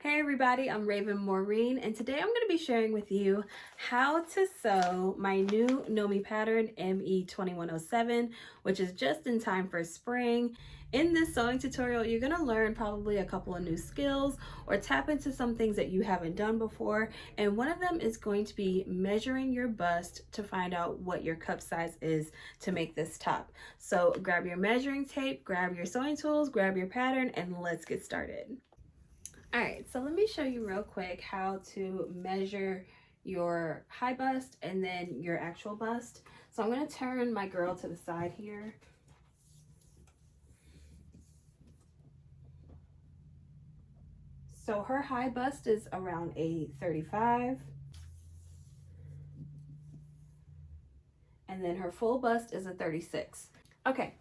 Hey everybody, I'm Maureen, and today I'm going to be sharing with you how to sew my new Nomi pattern ME2107, which is just in time for spring. In this sewing tutorial, you're going to learn probably a couple of new skills or tap into some things that you haven't done before, and one of them is going to be measuring your bust to find out what your cup size is to make this top. So grab your measuring tape, grab your sewing tools, grab your pattern, and let's get started. All right, so let me show you real quick how to measure your high bust and then your actual bust. So I'm going to turn my girl to the side here. So her high bust is around a 35. And then her full bust is a 36. Okay,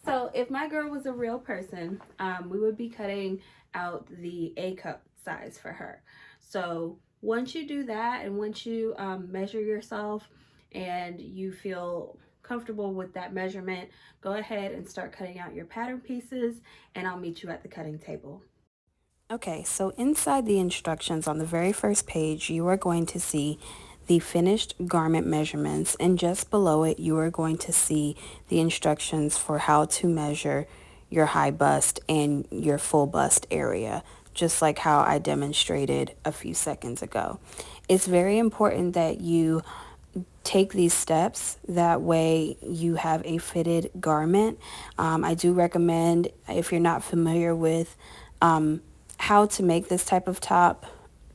so if my girl was a real person, we would be cutting out the A cup size for her. So once you do that and once you measure yourself and you feel comfortable with that measurement, go ahead and start cutting out your pattern pieces, and I'll meet you at the cutting table. Okay, so inside the instructions on the very first page, you are going to see the finished garment measurements, and just below it, you are going to see the instructions for how to measure your high bust and your full bust area, just like how I demonstrated a few seconds ago. It's very important that you take these steps, that way you have a fitted garment. I do recommend, if you're not familiar with how to make this type of top,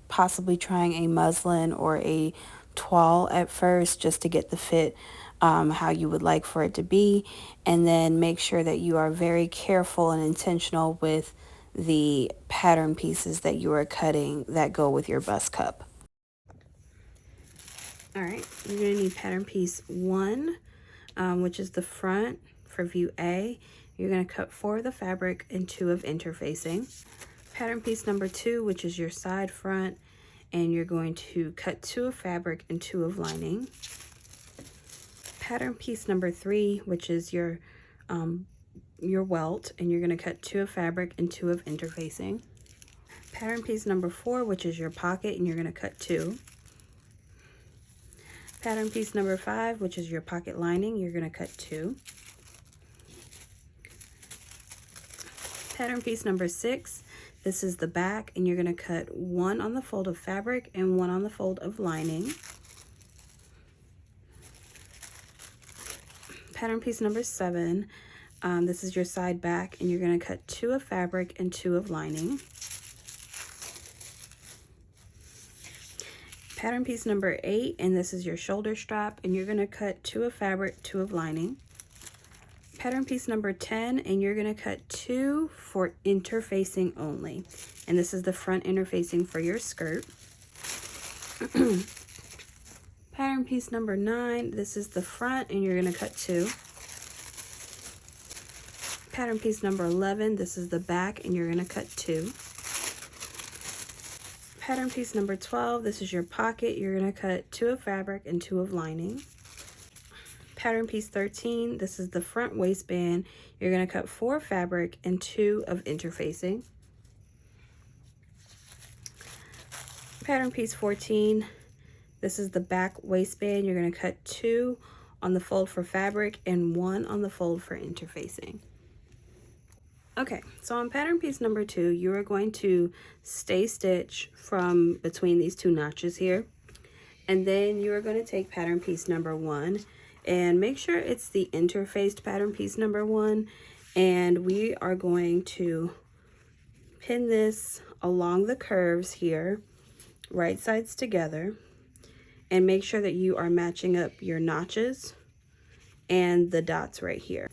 possibly trying a muslin or a toile at first, just to get the fit how you would like for it to be, and then make sure that you are very careful and intentional with the pattern pieces that you are cutting that go with your bust cup. All right, you're going to need pattern piece 1, which is the front for view A. You're going to cut 4 of the fabric and 2 of interfacing. Pattern piece number 2, which is your side front, and you're going to cut 2 of fabric and 2 of lining. Pattern piece number 3, which is your welt, and you're going to cut 2 of fabric and 2 of interfacing. Pattern piece number 4, which is your pocket, and you're going to cut 2. Pattern piece number 5, which is your pocket lining, you're going to cut 2. Pattern piece number 6, this is the back, and you're going to cut 1 on the fold of fabric and 1 on the fold of lining. Pattern piece number 7, this is your side back, and you're going to cut 2 of fabric and 2 of lining. Pattern piece number 8, and this is your shoulder strap, and you're going to cut 2 of fabric, 2 of lining. Pattern piece number 10, and you're going to cut 2 for interfacing only, and this is the front interfacing for your skirt. Pattern piece number 9, this is the front, and you're going to cut 2. Pattern piece number 11, this is the back, and you're going to cut 2. Pattern piece number 12, this is your pocket, you're going to cut 2 of fabric and 2 of lining. Pattern piece 13, this is the front waistband, you're going to cut 4 fabric and 2 of interfacing. Pattern piece 14, this is the back waistband, you're going to cut 2 on the fold for fabric and 1 on the fold for interfacing. Okay, so on pattern piece number 2, you are going to stay stitch from between these 2 notches here, and then you are going to take pattern piece number 1 and make sure it's the interfaced pattern piece number 1, and we are going to pin this along the curves here, right sides together, and make sure that you are matching up your notches and the dots right here.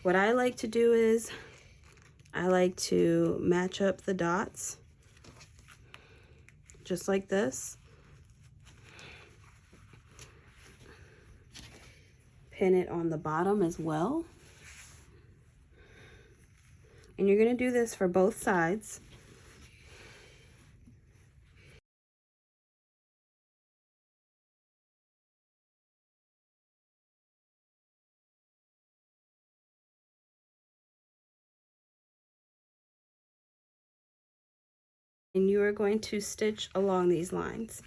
What I like to do is I like to match up the dots just like this. Pin it on the bottom as well. And you're going to do this for both sides. And you are going to stitch along these lines.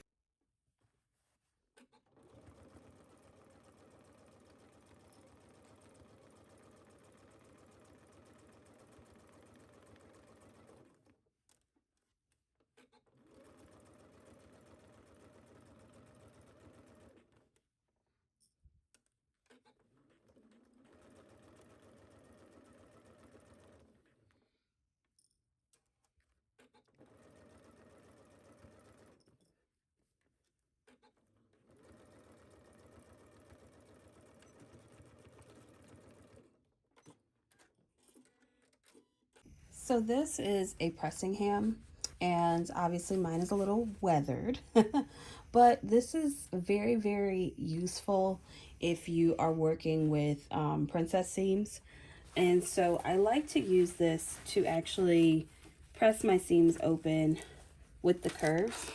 So this is a pressing hem, and obviously mine is a little weathered, but this is very, very useful if you are working with princess seams. And so I like to use this to actually press my seams open with the curves.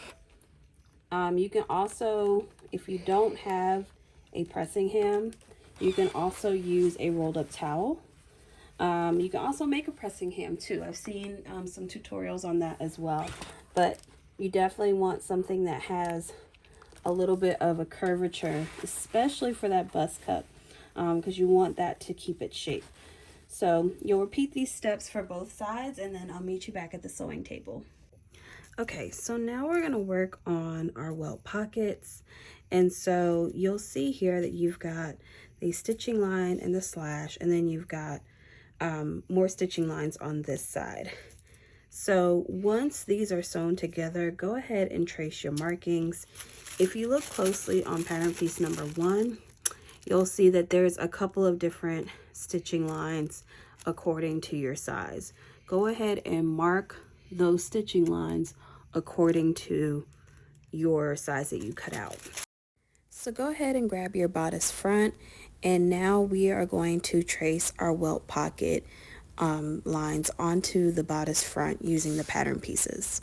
You can also, if you don't have a pressing hem, you can also use a rolled up towel. You can also make a pressing hem too. I've seen some tutorials on that as well, but you definitely want something that has a little bit of a curvature, especially for that bust cup, because you want that to keep its shape. So you'll repeat these steps for both sides, and then I'll meet you back at the sewing table. Okay, so now we're gonna work on our welt pockets. And so you'll see here that you've got the stitching line and the slash, and then you've got more stitching lines on this side. So once these are sewn together, go ahead and trace your markings. If you look closely on pattern piece number 1, you'll see that there's a couple of different stitching lines according to your size. Go ahead and mark those stitching lines according to your size that you cut out. So go ahead and grab your bodice front, and now we are going to trace our welt pocket lines onto the bodice front using the pattern pieces.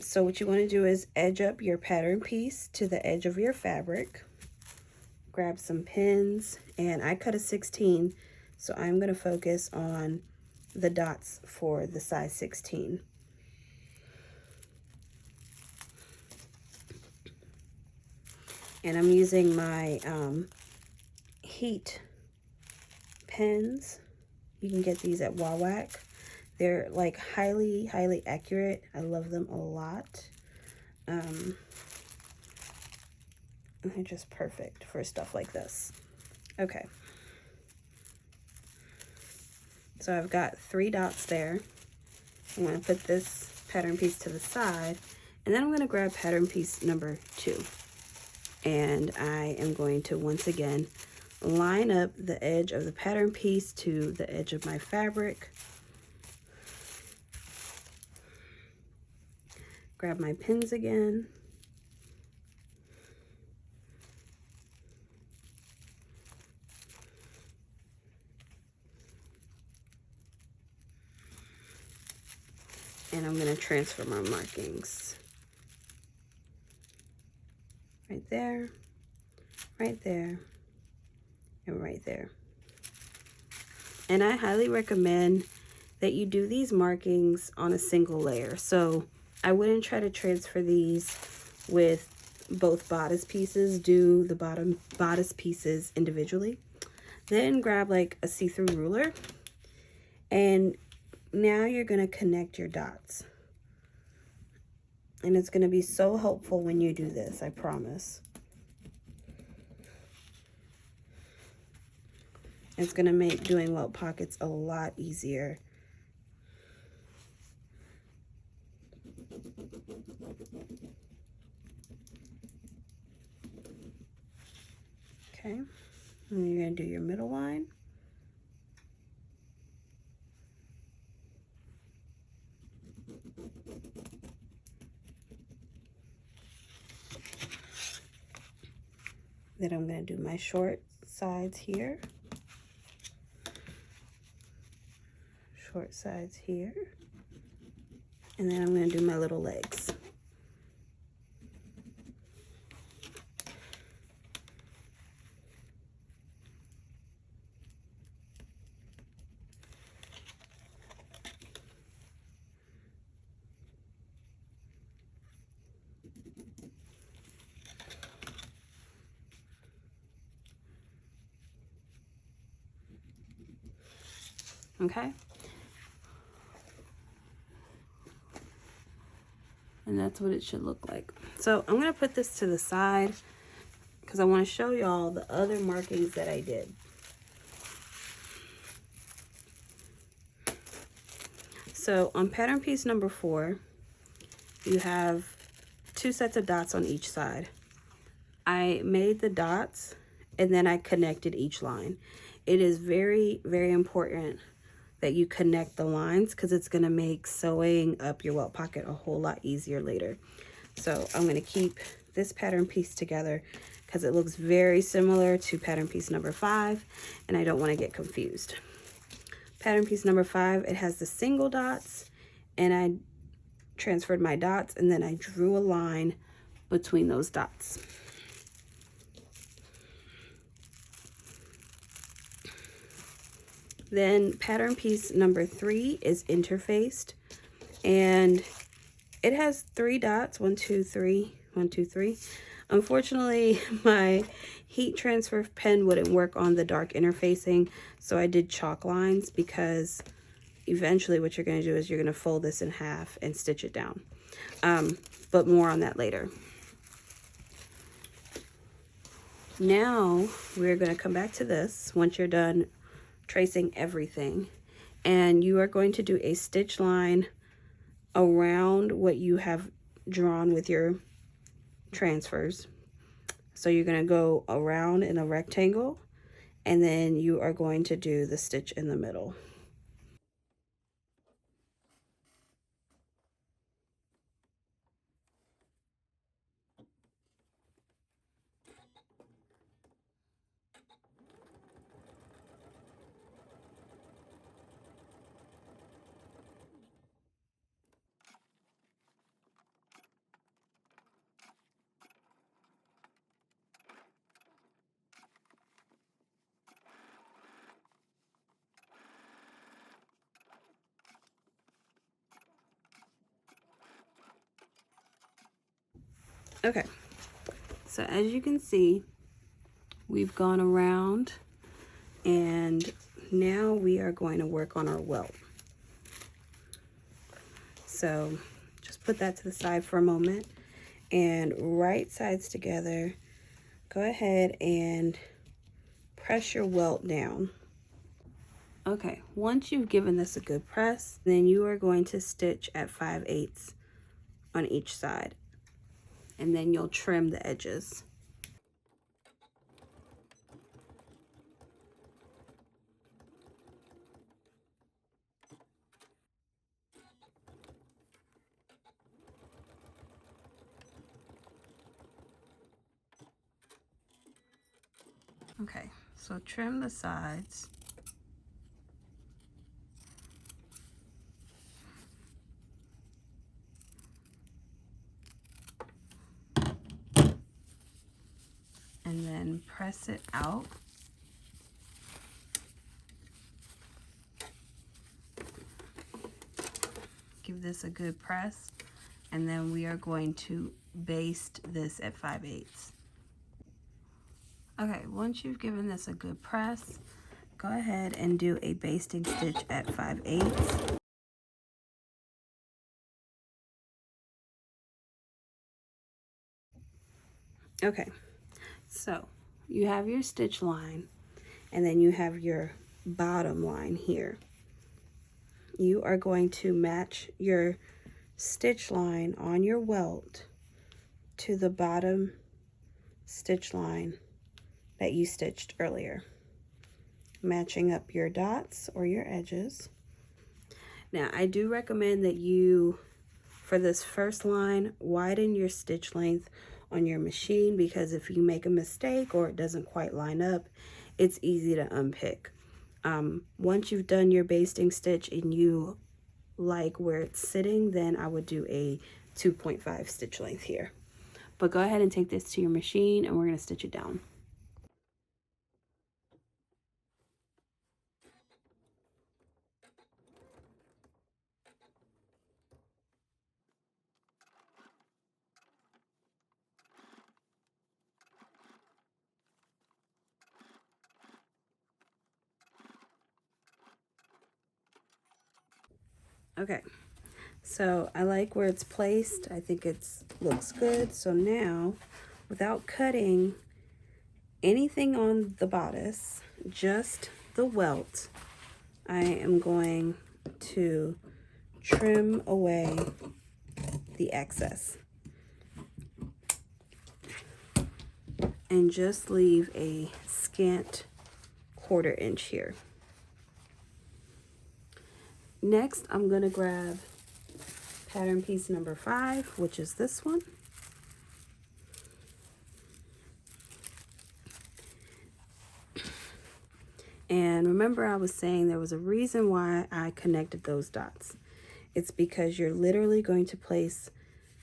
So what you want to do is edge up your pattern piece to the edge of your fabric. Grab some pins, and I cut a 16, so I'm going to focus on the dots for the size 16. And I'm using my heat pens. You can get these at Wawac. They're like highly accurate. I love them a lot. They're just perfect for stuff like this. Okay. So I've got 3 dots there. I'm going to put this pattern piece to the side, and then I'm going to grab pattern piece number 2. And I am going to once again line up the edge of the pattern piece to the edge of my fabric. Grab my pins again. And I'm going to transfer my markings. Right there, right there, and right there. And I highly recommend that you do these markings on a single layer. So I wouldn't try to transfer these with both bodice pieces. Do the bottom bodice pieces individually. Then grab like a see-through ruler, and now you're going to connect your dots. And it's going to be so helpful when you do this, I promise. It's going to make doing welt pockets a lot easier. Okay, and you're going to do your middle line. Then I'm going to do my short sides here. Short sides here. And then I'm going to do my little legs. Okay. And that's what it should look like. So I'm going to put this to the side because I want to show y'all the other markings that I did. So on pattern piece number 4, you have 2 sets of dots on each side. I made the dots and then I connected each line. It is very, very important that you connect the lines because it's going to make sewing up your welt pocket a whole lot easier later. So I'm going to keep this pattern piece together because it looks very similar to pattern piece number 5 and I don't want to get confused. Pattern piece number 5, it has the single dots and I transferred my dots and then I drew a line between those dots. Then pattern piece number 3 is interfaced and it has 3 dots, 1, 2, 3, 1, 2, 3. Unfortunately, my heat transfer pen wouldn't work on the dark interfacing, so I did chalk lines because eventually what you're going to do is you're going to fold this in half and stitch it down. But more on that later. Now we're going to come back to this once you're done tracing everything, and you are going to do a stitch line around what you have drawn with your transfers. So you're going to go around in a rectangle and then you are going to do the stitch in the middle. Okay, so as you can see, we've gone around and now we are going to work on our welt. So just put that to the side for a moment and right sides together, go ahead and press your welt down. Okay, once you've given this a good press, then you are going to stitch at 5/8 on each side and then you'll trim the edges. Okay, so trim the sides. And then press it out. Give this a good press, and then we are going to baste this at 5/8. Okay, once you've given this a good press, go ahead and do a basting stitch at 5/8. Okay, so you have your stitch line, and then you have your bottom line here. You are going to match your stitch line on your welt to the bottom stitch line that you stitched earlier, matching up your dots or your edges. Now I do recommend that you, for this first line, widen your stitch length on your machine because if you make a mistake or it doesn't quite line up, it's easy to unpick. Once you've done your basting stitch and you like where it's sitting, then I would do a 2.5 stitch length here. But go ahead and take this to your machine and we're going to stitch it down. Okay, so I like where it's placed. I think it's looks good. So now, without cutting anything on the bodice, just the welt, I am going to trim away the excess and just leave a scant 1/4 inch here. Next, I'm going to grab pattern piece number 5, which is this one. And remember, I was saying there was a reason why I connected those dots. It's because you're literally going to place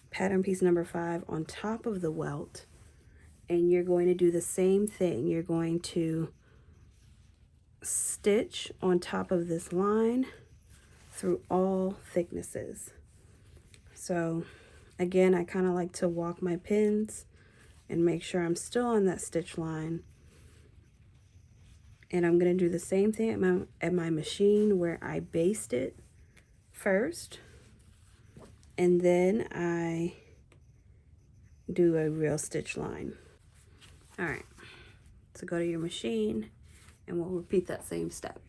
pattern piece number 5 on top of the welt, and you're going to do the same thing. You're going to stitch on top of this line through all thicknesses. So again, I kind of like to walk my pins and make sure I'm still on that stitch line. And I'm going to do the same thing at my machine, where I baste it first and then I do a real stitch line. All right, so go to your machine and we'll repeat that same step.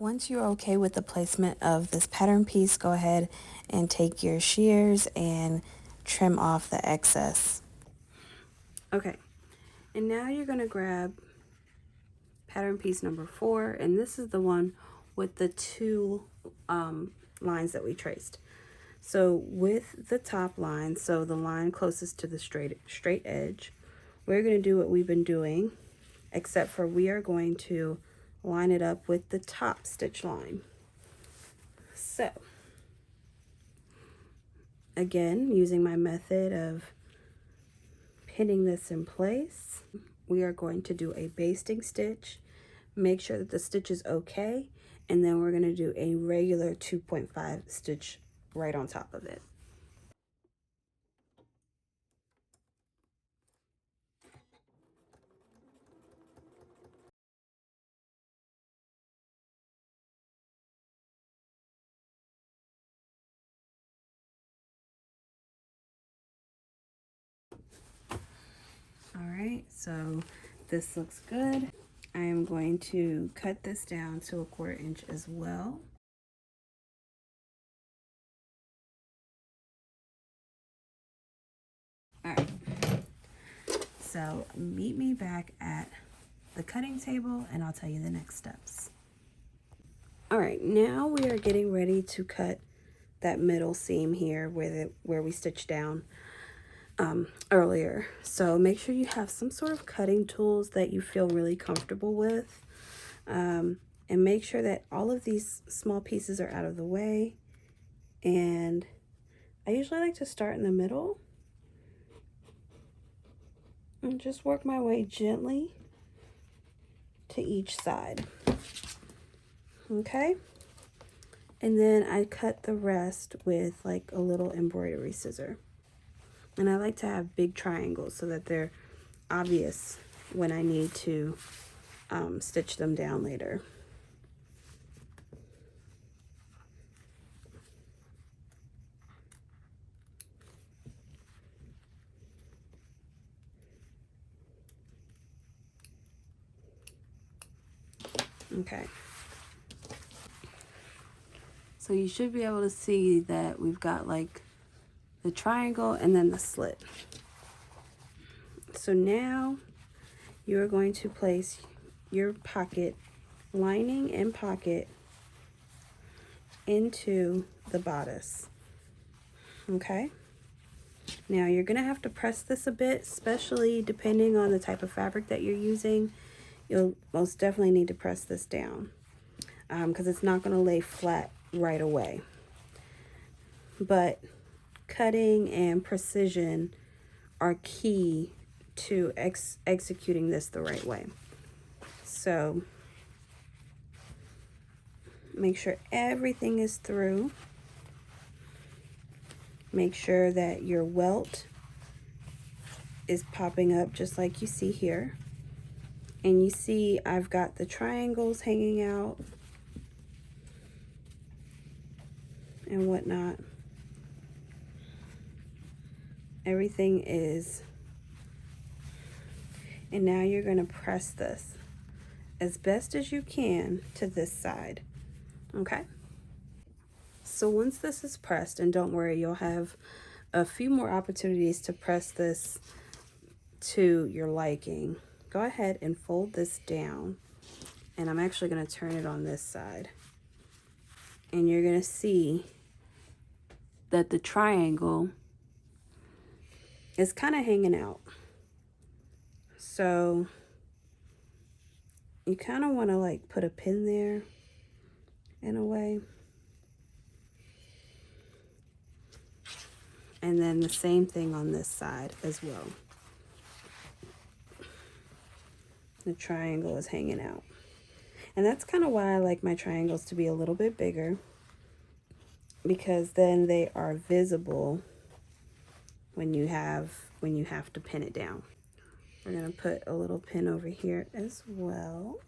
Once you're okay with the placement of this pattern piece, go ahead and take your shears and trim off the excess. Okay, and now you're going to grab pattern piece number 4, and this is the one with the 2 lines that we traced. So with the top line, so the line closest to the straight edge, we're going to do what we've been doing, except for we are going to line it up with the top stitch line. So again, using my method of pinning this in place, we are going to do a basting stitch, make sure that the stitch is okay, and then we're going to do a regular 2.5 stitch right on top of it. All right, so this looks good. I am going to cut this down to a 1/4 inch as well. All right, so meet me back at the cutting table and I'll tell you the next steps. All right, now we are getting ready to cut that middle seam here where we stitched down earlier. So make sure you have some sort of cutting tools that you feel really comfortable with, and make sure that all of these small pieces are out of the way. And I usually like to start in the middle and just work my way gently to each side. Okay, and then I cut the rest with like a little embroidery scissor. And I like to have big triangles so that they're obvious when I need to stitch them down later. Okay. So you should be able to see that we've got like the triangle and then the slit. So now you're going to place your pocket lining and pocket into the bodice. Okay. Now you're going to have to press this a bit, especially depending on the type of fabric that you're using. You'll most definitely need to press this down because it's not going to lay flat right away. But cutting and precision are key to executing this the right way. So make sure everything is through. Make sure that your welt is popping up just like you see here. And you see I've got the triangles hanging out and whatnot. Everything is. And now you're going to press this as best as you can to this side. Okay? So once this is pressed, and don't worry, you'll have a few more opportunities to press this to your liking. Go ahead and fold this down. And I'm actually going to turn it on this side. And you're going to see that the triangle is kind of hanging out. So you kind of want to like put a pin there in a way. And then the same thing on this side as well. The triangle is hanging out. And that's kind of why I like my triangles to be a little bit bigger, because then they are visible when you have to pin it down. We're going to put a little pin over here as well.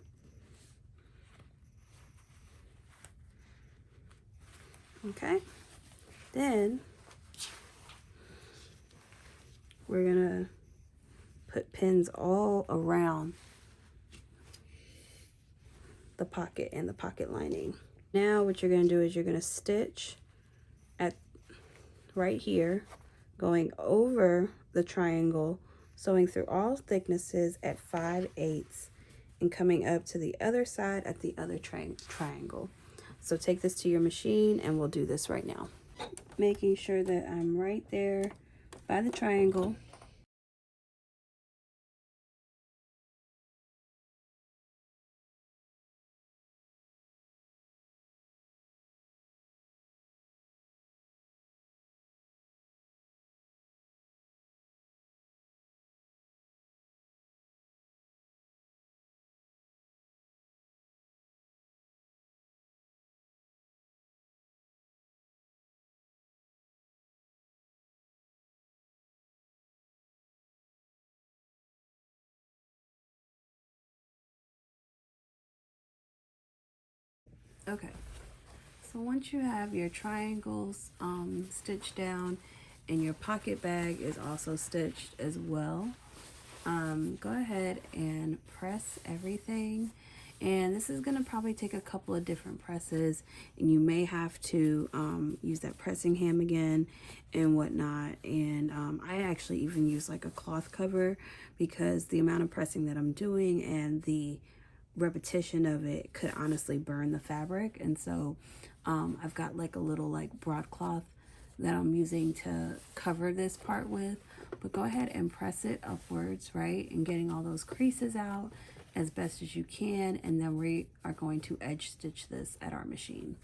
Okay. Then we're going to put pins all around the pocket and the pocket lining. Now what you're going to do is you're going to stitch at right here, going over the triangle, sewing through all thicknesses at 5/8 and coming up to the other side at the other triangle. So take this to your machine and we'll do this right now. Making sure that I'm right there by the triangle. Okay, so once you have your triangles stitched down and your pocket bag is also stitched as well, go ahead and press everything. And this is going to probably take a couple of different presses, and you may have to use that pressing ham again and whatnot. And I actually even use like a cloth cover, because the amount of pressing that I'm doing and the repetition of it could honestly burn the fabric. And so I've got like a little like broadcloth that I'm using to cover this part with. But go ahead and press it upwards, right? And getting all those creases out as best as you can. And then we are going to edge stitch this at our machine.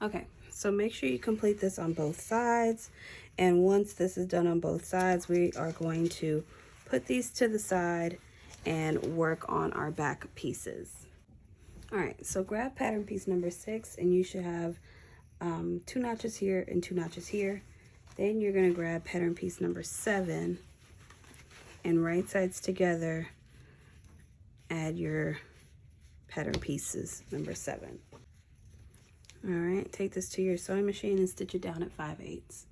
Okay, so make sure you complete this on both sides. And once this is done on both sides, we are going to put these to the side and work on our back pieces. All right, so grab pattern piece number 6, and you should have 2 notches here and 2 notches here. Then you're going to grab pattern piece number 7 and right sides together, add your pattern pieces number 7. All right, take this to your sewing machine and stitch it down at 5/8.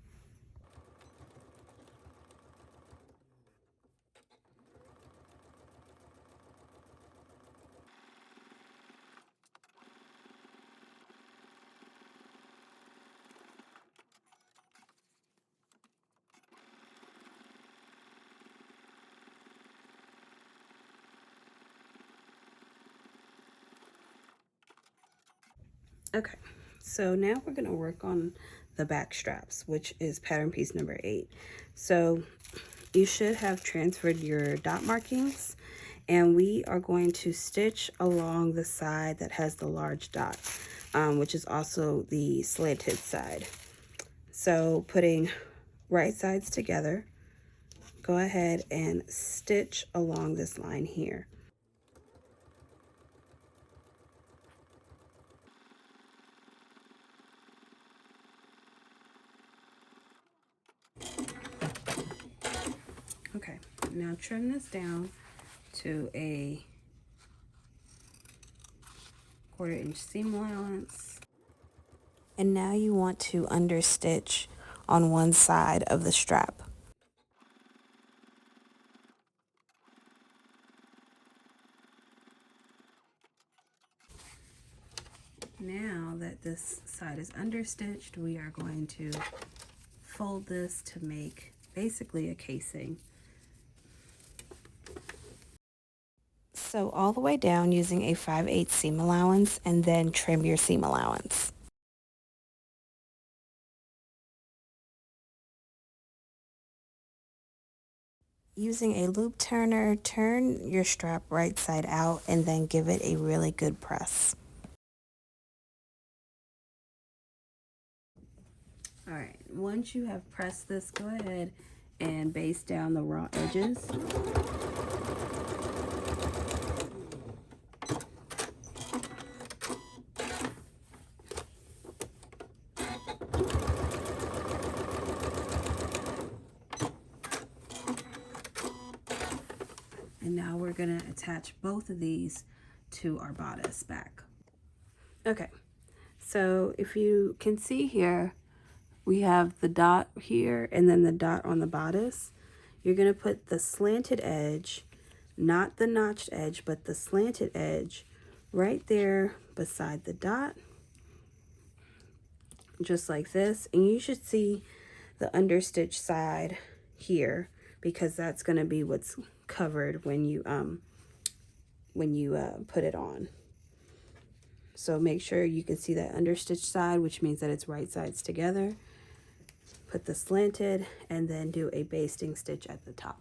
Okay, so now we're going to work on the back straps, which is pattern piece number 8. So you should have transferred your dot markings, and we are going to stitch along the side that has the large dot. which is also the slanted side. So putting right sides together, go ahead and stitch along this line here. Okay, now trim this down to a 1/4 inch seam allowance. And now you want to understitch on one side of the strap. Now that this side is understitched, we are going to fold this to make basically a casing. Sew all the way down using a 5/8 seam allowance and then trim your seam allowance. Using a loop turner, turn your strap right side out and then give it a really good press. All right, once you have pressed this, go ahead and baste down the raw edges. And now we're gonna attach both of these to our bodice back. Okay, so if you can see here, we have the dot here and then the dot on the bodice. You're gonna put the slanted edge, not the notched edge, but the slanted edge right there beside the dot, just like this. And you should see the understitch side here because that's gonna be what's covered when you put it on. So make sure you can see that understitch side, which means that it's right sides together. Put the slanted and then do a basting stitch at the top.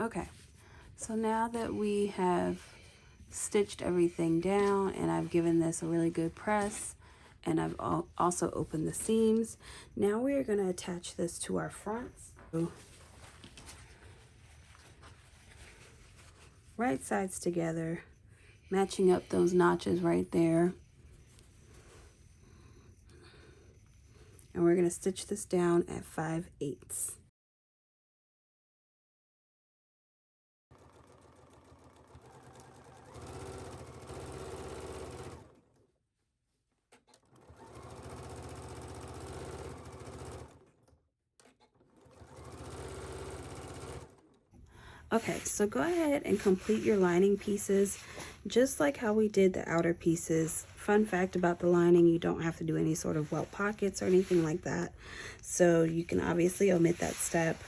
Okay, so now that we have stitched everything down and I've given this a really good press and I've also opened the seams, now we are going to attach this to our fronts. Right sides together, matching up those notches right there. And we're going to stitch this down at 5/8. Okay, so go ahead and complete your lining pieces just like how we did the outer pieces. Fun fact about the lining, you don't have to do any sort of welt pockets or anything like that. So you can obviously omit that step.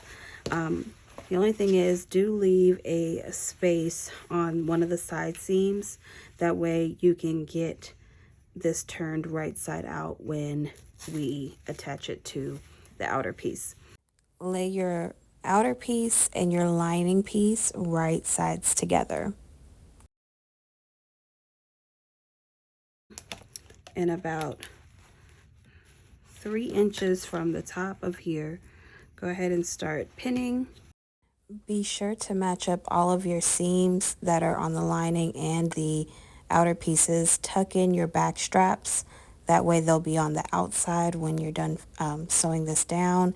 The only thing is, do leave a space on one of the side seams. That way you can get this turned right side out when we attach it to the outer piece. Lay your outer piece and your lining piece right sides together. And about 3 inches from the top of here, go ahead and start pinning. Be sure to match up all of your seams that are on the lining and the outer pieces. Tuck in your back straps. That way they'll be on the outside when you're done sewing this down.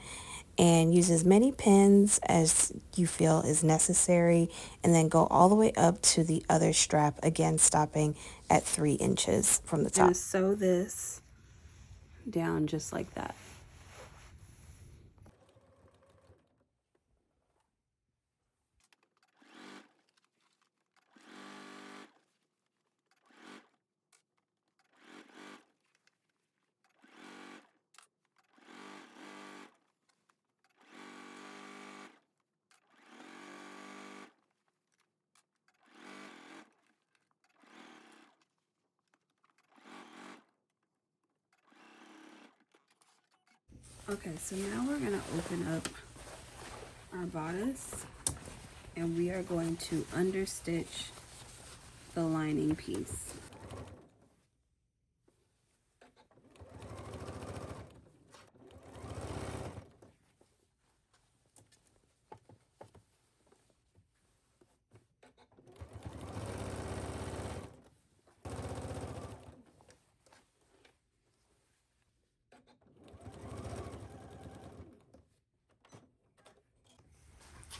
And use as many pins as you feel is necessary. And then go all the way up to the other strap, again stopping at 3 inches from the top. I'm going to sew this down just like that. Okay, so now we're going to open up our bodice and we are going to understitch the lining piece.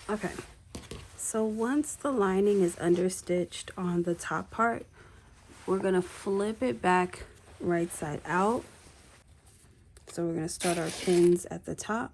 Okay, so once the lining is understitched on the top part, we're gonna flip it back right side out. So we're gonna start our pins at the top.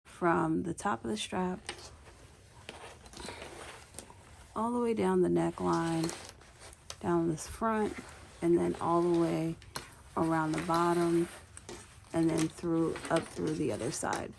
From the top of the strap all the way down the neckline, down this front, and then all the way around the bottom, and then through up through the other side.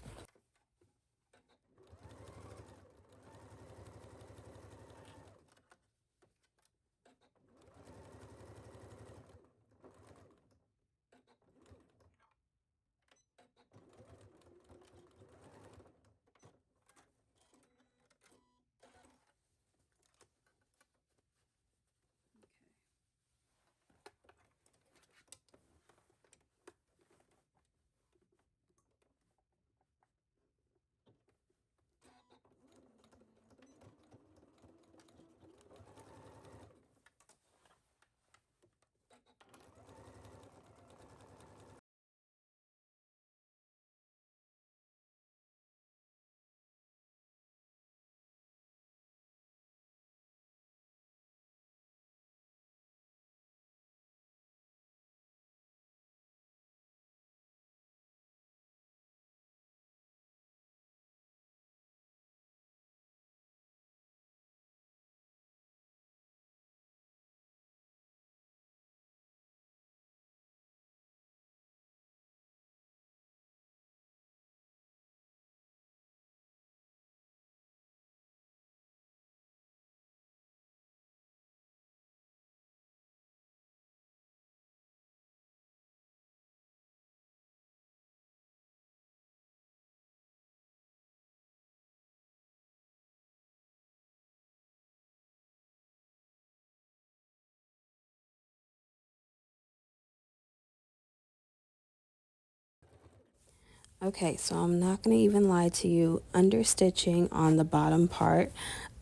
Okay, so I'm not going to even lie to you. Understitching on the bottom part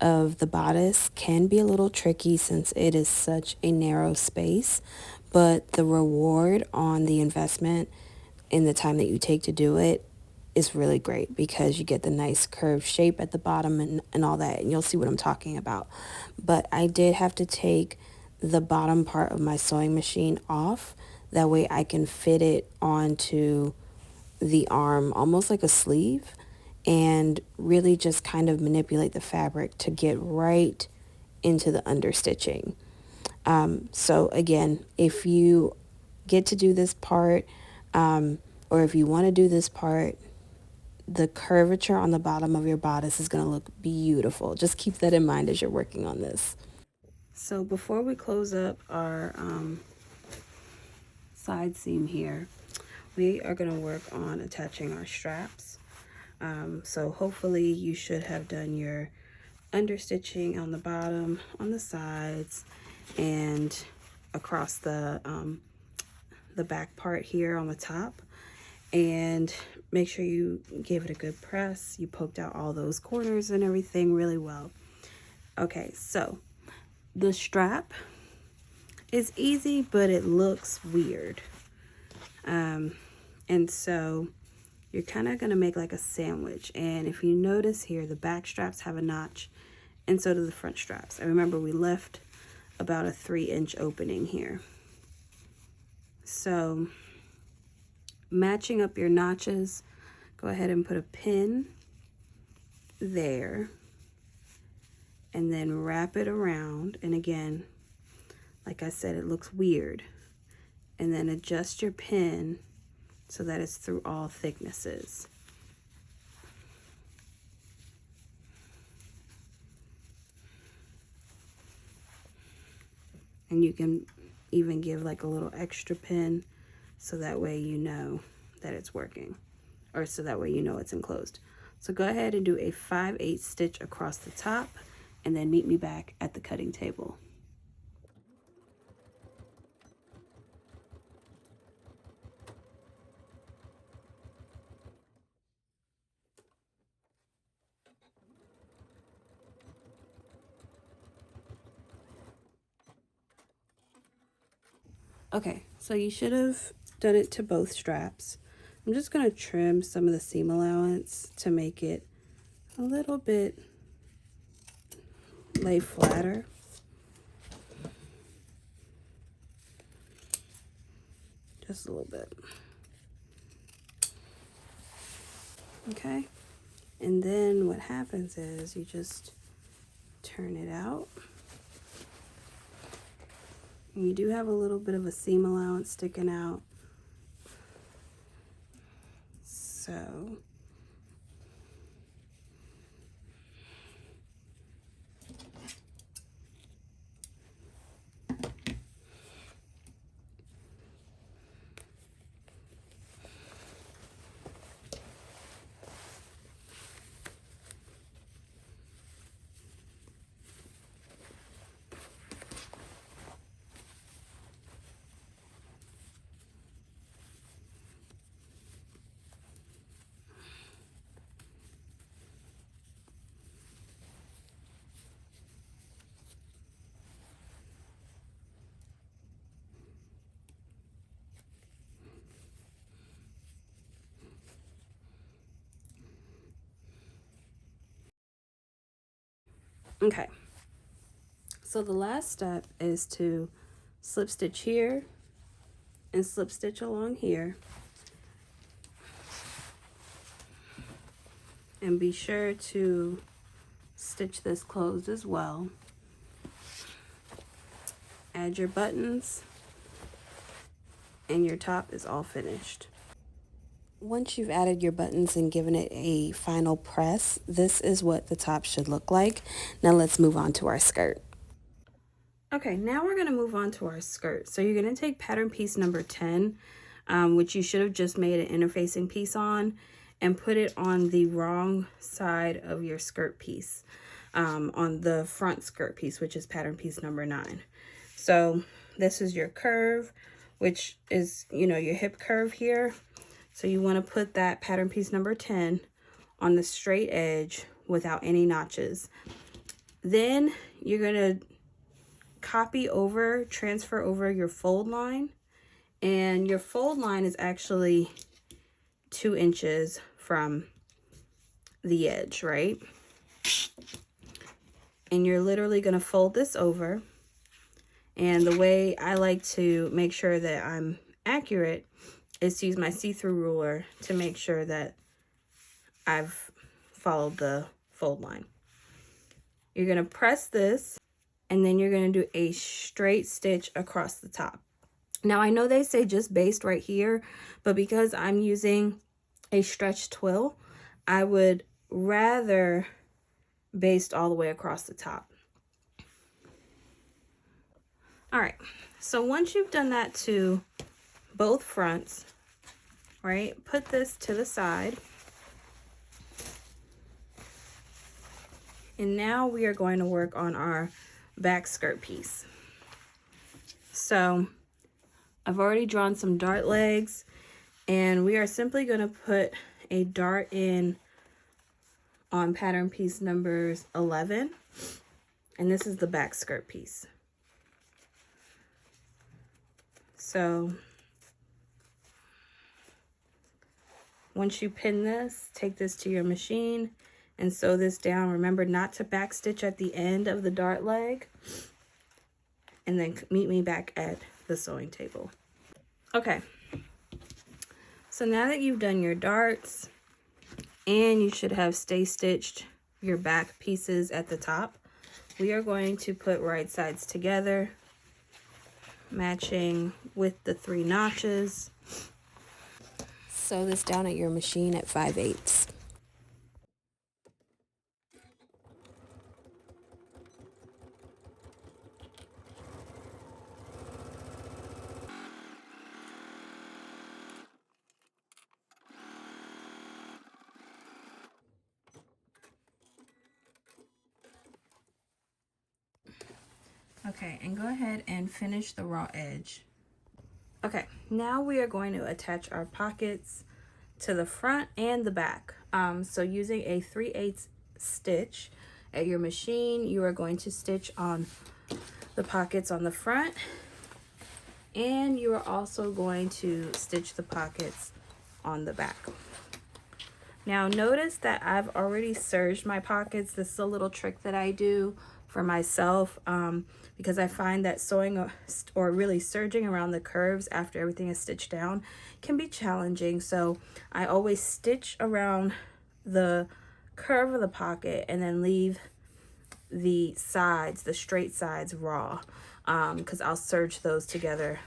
of the bodice can be a little tricky since it is such a narrow space, but the reward on the investment in the time that you take to do it is really great because you get the nice curved shape at the bottom and all that, and you'll see what I'm talking about. But I did have to take the bottom part of my sewing machine off. That way I can fit it onto the arm almost like a sleeve and really just kind of manipulate the fabric to get right into the understitching. So again, if you get to do this part, or if you want to do this part, the curvature on the bottom of your bodice is going to look beautiful. Just keep that in mind as you're working on this. So before we close up our side seam here, we are going to work on attaching our straps. So hopefully you should have done your understitching on the bottom, on the sides, and across the back part here on the top. And make sure you gave it a good press. You poked out all those corners and everything really well. Okay, so the strap is easy, but it looks weird. And so you're kind of going to make like a sandwich. And if you notice here, the back straps have a notch, and so do the front straps. And remember, we left about a 3-inch opening here. So matching up your notches, go ahead and put a pin there and then wrap it around. And again, like I said, it looks weird. And then adjust your pin so that it's through all thicknesses. And you can even give like a little extra pin so that way you know that it's working, or so that way you know it's enclosed. So go ahead and do a 5/8 stitch across the top and then meet me back at the cutting table. Okay, so you should have done it to both straps. I'm just going to trim some of the seam allowance to make it a little bit lay flatter. Just a little bit. Okay, and then what happens is you just turn it out. And you do have a little bit of a seam allowance sticking out. So okay, so the last step is to slip stitch here and slip stitch along here, and be sure to stitch this closed as well. Add your buttons and your top is all finished. Once you've added your buttons and given it a final press, this is what the top should look like. Now let's move on to our skirt. Okay, now we're going to move on to our skirt. So you're going to take pattern piece number 10, which you should have just made an interfacing piece on, and put it on the wrong side of your skirt piece, on the front skirt piece, which is pattern piece number 9. So this is your curve, which is, you know, your hip curve here. So you want to put that pattern piece number 10 on the straight edge without any notches. Then you're going to transfer over your fold line. And your fold line is actually 2 inches from the edge, right? And you're literally going to fold this over. And the way I like to make sure that I'm accurate is to use my see-through ruler to make sure that I've followed the fold line. You're going to press this, and then you're going to do a straight stitch across the top. Now, I know they say just baste right here, but because I'm using a stretch twill, I would rather baste all the way across the top. All right, so once you've done that to both fronts, right, put this to the side. And now we are going to work on our back skirt piece. So I've already drawn some dart legs, and we are simply going to put a dart in on pattern piece numbers 11, and this is the back skirt piece. So once you pin this, take this to your machine and sew this down. Remember not to back stitch at the end of the dart leg, and then meet me back at the sewing table. Okay, so now that you've done your darts, and you should have stay stitched your back pieces at the top, we are going to put right sides together, matching with the 3 notches. Sew this down at your machine at 5/8. Okay, and go ahead and finish the raw edge. Okay, now we are going to attach our pockets to the front and the back. So using a 3/8 stitch at your machine, you are going to stitch on the pockets on the front, and you are also going to stitch the pockets on the back. Now notice that I've already serged my pockets. This is a little trick that I do for myself because I find that sewing or really serging around the curves after everything is stitched down can be challenging. So I always stitch around the curve of the pocket and then leave the sides, the straight sides, raw because I'll serge those together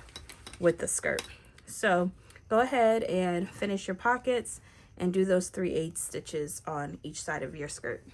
with the skirt. So go ahead and finish your pockets and do those 3/8 stitches on each side of your skirt.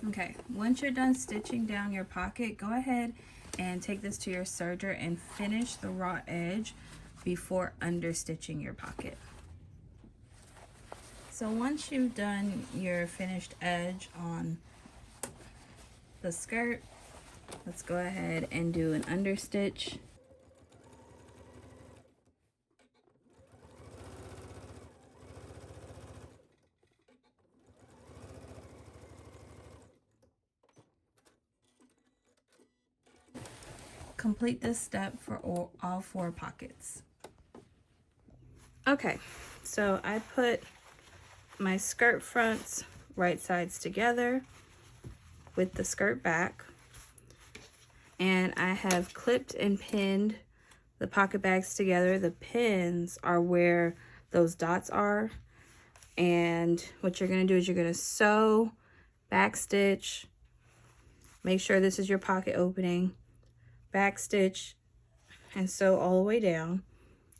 Okay, once you're done stitching down your pocket, go ahead and take this to your serger and finish the raw edge before understitching your pocket. So once you've done your finished edge on the skirt, let's go ahead and do an understitch. Complete this step for all 4 pockets. Okay, so I put my skirt fronts right sides together with the skirt back, and I have clipped and pinned the pocket bags together. The pins are where those dots are, and what you're going to do is you're going to sew, back stitch, make sure this is your pocket opening, back stitch, and sew all the way down,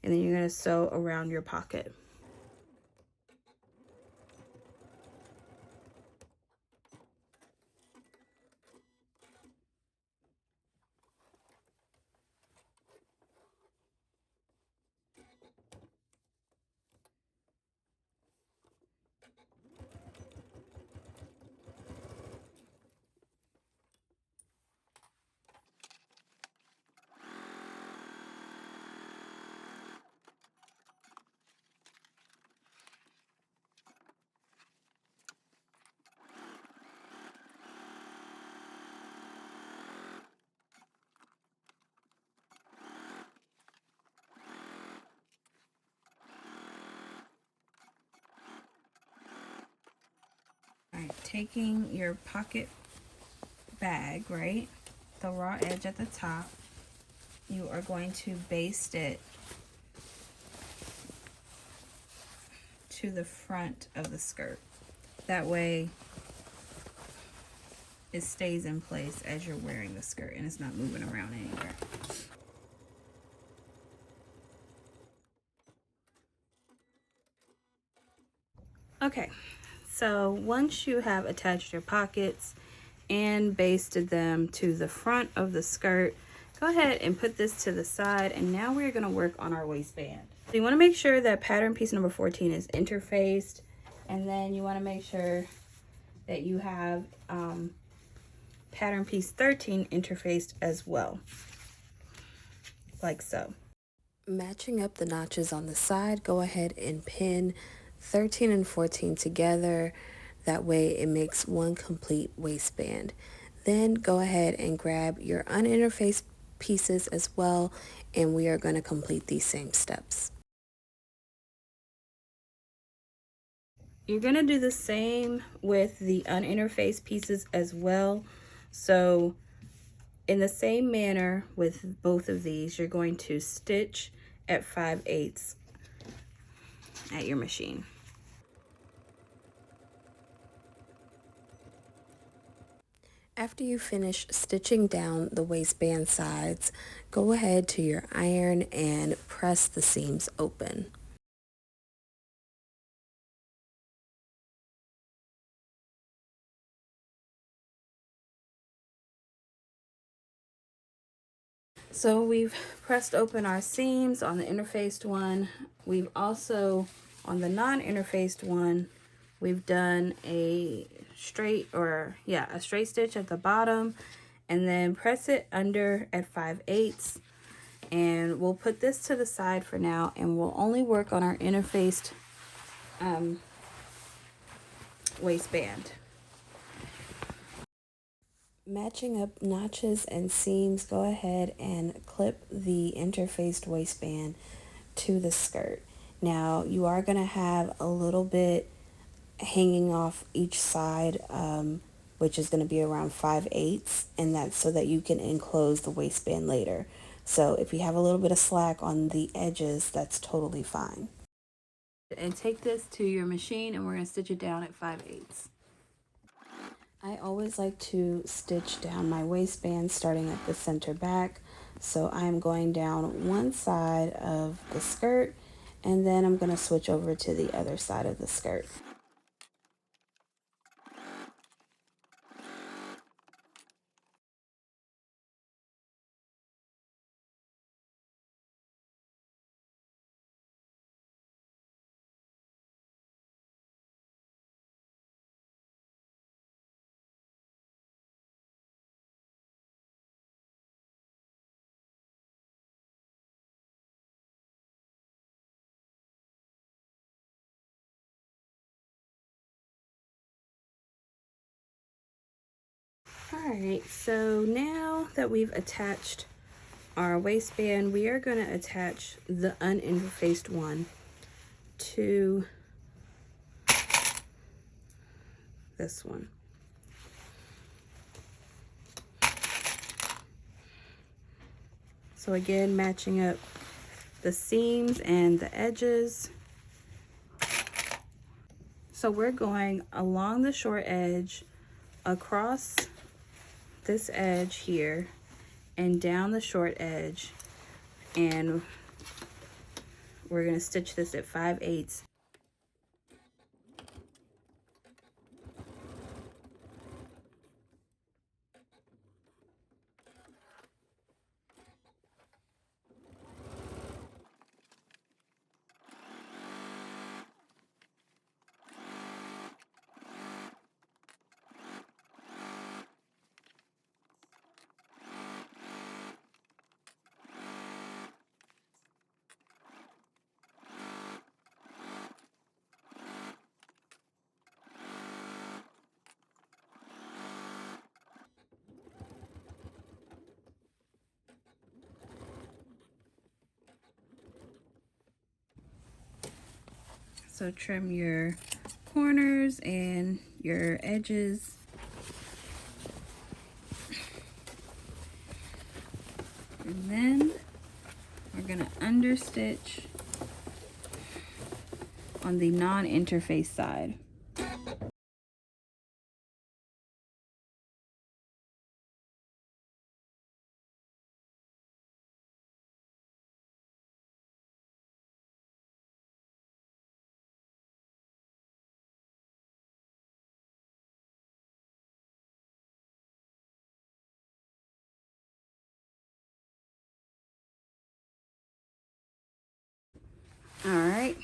and then you're going to sew around your pocket. All right, taking your pocket bag, right, the raw edge at the top, you are going to baste it to the front of the skirt. That way it stays in place as you're wearing the skirt and it's not moving around anywhere. Okay, so once you have attached your pockets and basted them to the front of the skirt, go ahead and put this to the side, and now we're going to work on our waistband. So you want to make sure that pattern piece number 14 is interfaced, and then you want to make sure that you have pattern piece 13 interfaced as well, like so. Matching up the notches on the side, go ahead and pin 13 and 14 together. That way it makes one complete waistband. Then go ahead and grab your uninterfaced pieces as well, and we are going to complete these same steps. You're gonna do the same with the uninterfaced pieces as well. So in the same manner with both of these, you're going to stitch at 5/8 at your machine. After you finish stitching down the waistband sides, go ahead to your iron and press the seams open. So we've pressed open our seams on the interfaced one. We've also, on the non-interfaced one, we've done a straight a straight stitch at the bottom and then press it under at 5/8. And we'll put this to the side for now and we'll only work on our interfaced waistband. Matching up notches and seams, go ahead and clip the interfaced waistband to the skirt. Now you are going to have a little bit hanging off each side, which is going to be around 5/8, and that's so that you can enclose the waistband later. So if you have a little bit of slack on the edges, that's totally fine. And take this to your machine and we're going to stitch it down at 5/8. I always like to stitch down my waistband starting at the center back. So I'm going down one side of the skirt and then I'm going to switch over to the other side of the skirt. Alright, so now that we've attached our waistband, we are going to attach the uninterfaced one to this one. So again, matching up the seams and the edges. So we're going along the short edge, across this edge here, and down the short edge, and we're going to stitch this at 5/8. So trim your corners and your edges. And then we're going to understitch on the non-interface side. Alright,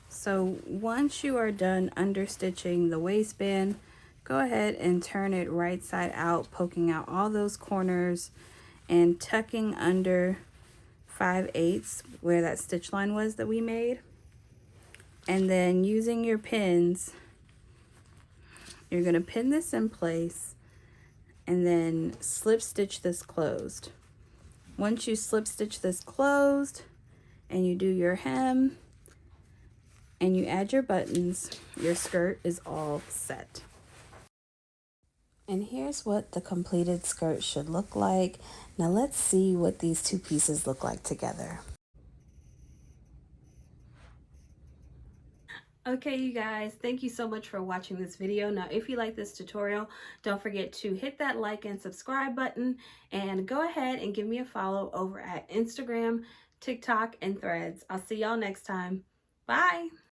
so once you are done understitching the waistband, go ahead and turn it right side out, poking out all those corners and tucking under 5/8 where that stitch line was that we made. And then using your pins, you're going to pin this in place and then slip stitch this closed. Once you slip stitch this closed and you do your hem, and you add your buttons, your skirt is all set. And here's what the completed skirt should look like. Now let's see what these two pieces look like together. Okay, you guys, thank you so much for watching this video. Now, if you like this tutorial, don't forget to hit that like and subscribe button, and go ahead and give me a follow over at Instagram, TikTok, and Threads. I'll see y'all next time. Bye.